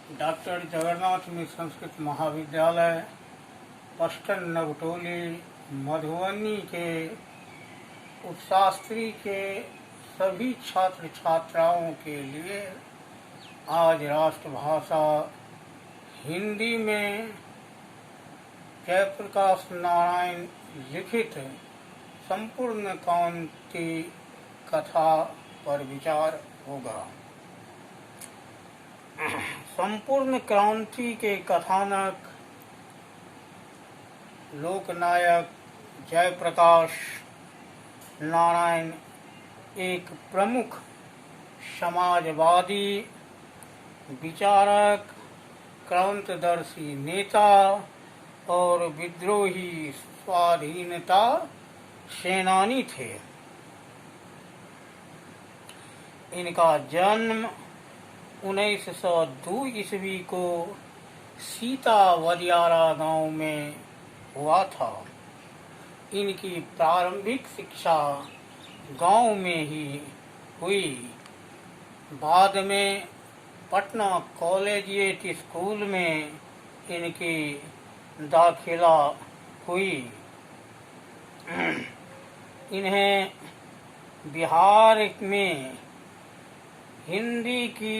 Doctor Jagannath Mishra Sanskrit महाविद्यालय पश्चिम नवटोली मधुबनी के उपशास्त्री के सभी छात्र छात्राओं के लिए आज राष्ट्रभाषा हिंदी में जयप्रकाश नारायण लिखित संपूर्ण क्रांति कथा पर विचार होगा। संपूर्ण क्रांति के कथानक लोकनायक जयप्रकाश नारायण एक प्रमुख समाजवादी विचारक, क्रांतिदर्शी नेता और विद्रोही स्वाधीनता सेनानी थे। इनका जन्म 1902 ईस्वी को सीता वदियारा गांव में हुआ था। इनकी प्रारंभिक शिक्षा गांव में ही हुई। बाद में पटना कॉलेजिएट स्कूल में इनकी दाखिला हुई। इन्हें बिहार में हिंदी की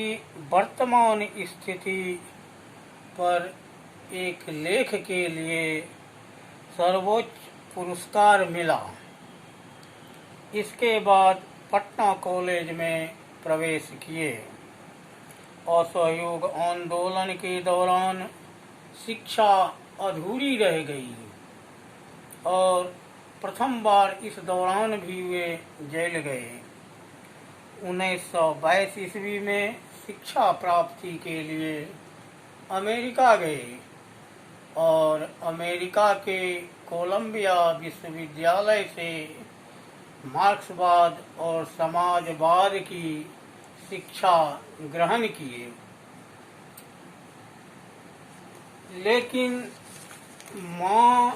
वर्तमान स्थिति पर एक लेख के लिए सर्वोच्च पुरस्कार मिला। इसके बाद पटना कॉलेज में प्रवेश किए। असहयोग आंदोलन के दौरान शिक्षा अधूरी रह गई और प्रथम बार इस दौरान भी वे जेल गए। 1922 ईस्वी में शिक्षा प्राप्ति के लिए अमेरिका गए और अमेरिका के कोलंबिया विश्वविद्यालय से मार्क्सवाद और समाजवाद की शिक्षा ग्रहण किए। लेकिन मां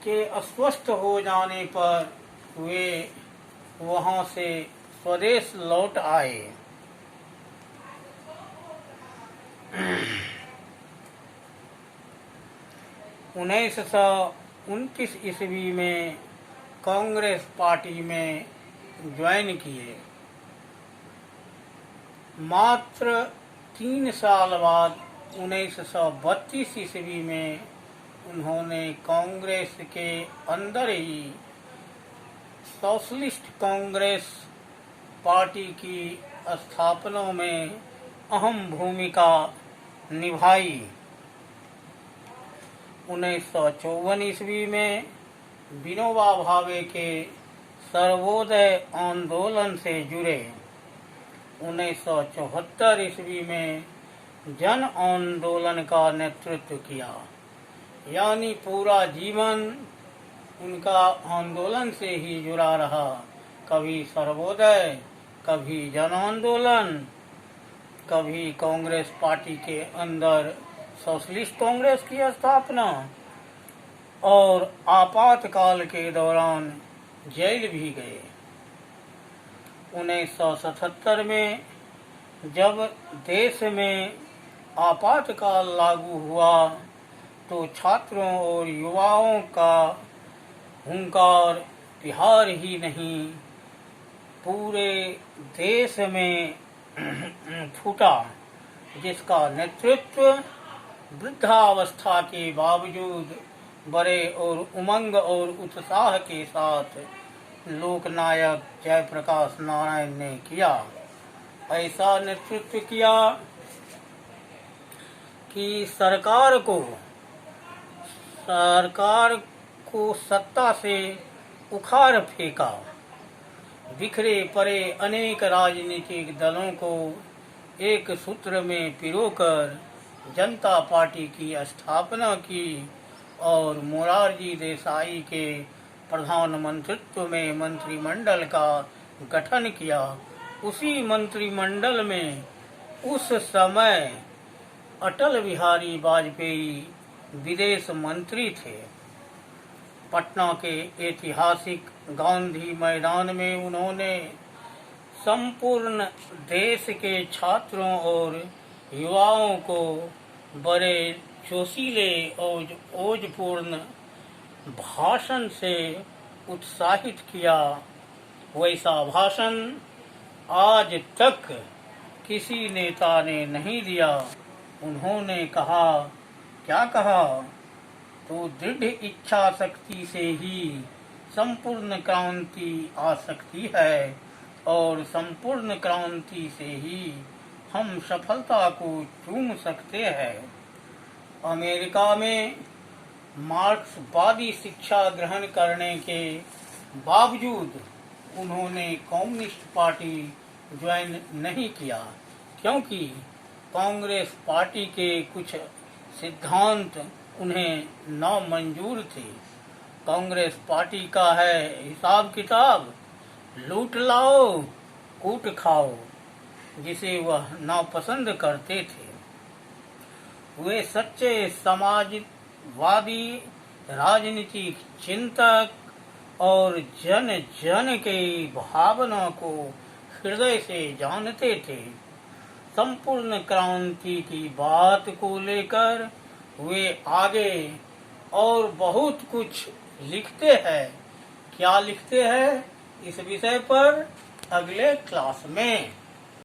के अस्वस्थ हो जाने पर वे वहां से स्वदेश लौट आए। 1929 ईस्वी में कांग्रेस पार्टी में ज्वाइन किए। मात्र 3 साल बाद 1932 ईस्वी में उन्होंने कांग्रेस के अंदर ही सोशलिस्ट कांग्रेस पार्टी की स्थापना में अहम भूमिका निभाई। 1954 ईस्वी में विनोबा भावे के सर्वोदय आंदोलन से जुड़े। 1974 ईस्वी में जन आंदोलन का नेतृत्व किया। यानी पूरा जीवन उनका आंदोलन से ही जुड़ा रहा। कभी सर्वोदय, कभी जन आंदोलन, कभी कांग्रेस पार्टी के अंदर सोशलिस्ट कांग्रेस की स्थापना और आपातकाल के दौरान जेल भी गए। 1977 में जब देश में आपातकाल लागू हुआ तो छात्रों और युवाओं का हुंकार बिहार ही नहीं पूरे देश में फूटा, जिसका नेतृत्व वृद्धावस्था के बावजूद बड़े और उमंग और उत्साह के साथ लोकनायक जयप्रकाश नारायण ने किया। ऐसा नेतृत्व किया कि सरकार को सत्ता से उखाड़ फेंका। बिखरे पड़े अनेक राजनीतिक दलों को एक सूत्र में पिरोकर जनता पार्टी की स्थापना की और मोरारजी देसाई के प्रधानमंत्रित्व में मंत्रिमंडल का गठन किया। उसी मंत्रिमंडल में उस समय अटल बिहारी वाजपेयी विदेश मंत्री थे। पटना के ऐतिहासिक गांधी मैदान में उन्होंने संपूर्ण देश के छात्रों और युवाओं को बड़े जोशीले और ओजपूर्ण भाषण से उत्साहित किया। वैसा भाषण आज तक किसी नेता ने नहीं दिया। उन्होंने कहा, क्या कहा? तो दृढ़ इच्छा शक्ति से ही संपूर्ण क्रांति आ सकती है और संपूर्ण क्रांति से ही हम सफलता को चूम सकते हैं। अमेरिका में मार्क्सवादी शिक्षा ग्रहण करने के बावजूद उन्होंने कम्युनिस्ट पार्टी ज्वाइन नहीं किया, क्योंकि कांग्रेस पार्टी के कुछ सिद्धांत उन्हें नामंजूर थे। कांग्रेस पार्टी का है हिसाब किताब, लूट लाओ कूट खाओ, जिसे वह नापसंद करते थे। वे सच्चे समाजवादी राजनीतिक चिंतक और जन जन के भावना को हृदय से जानते थे। संपूर्ण क्रांति की बात को लेकर वे आगे और बहुत कुछ लिखते हैं। क्या लिखते हैं इस विषय पर अगले क्लास में।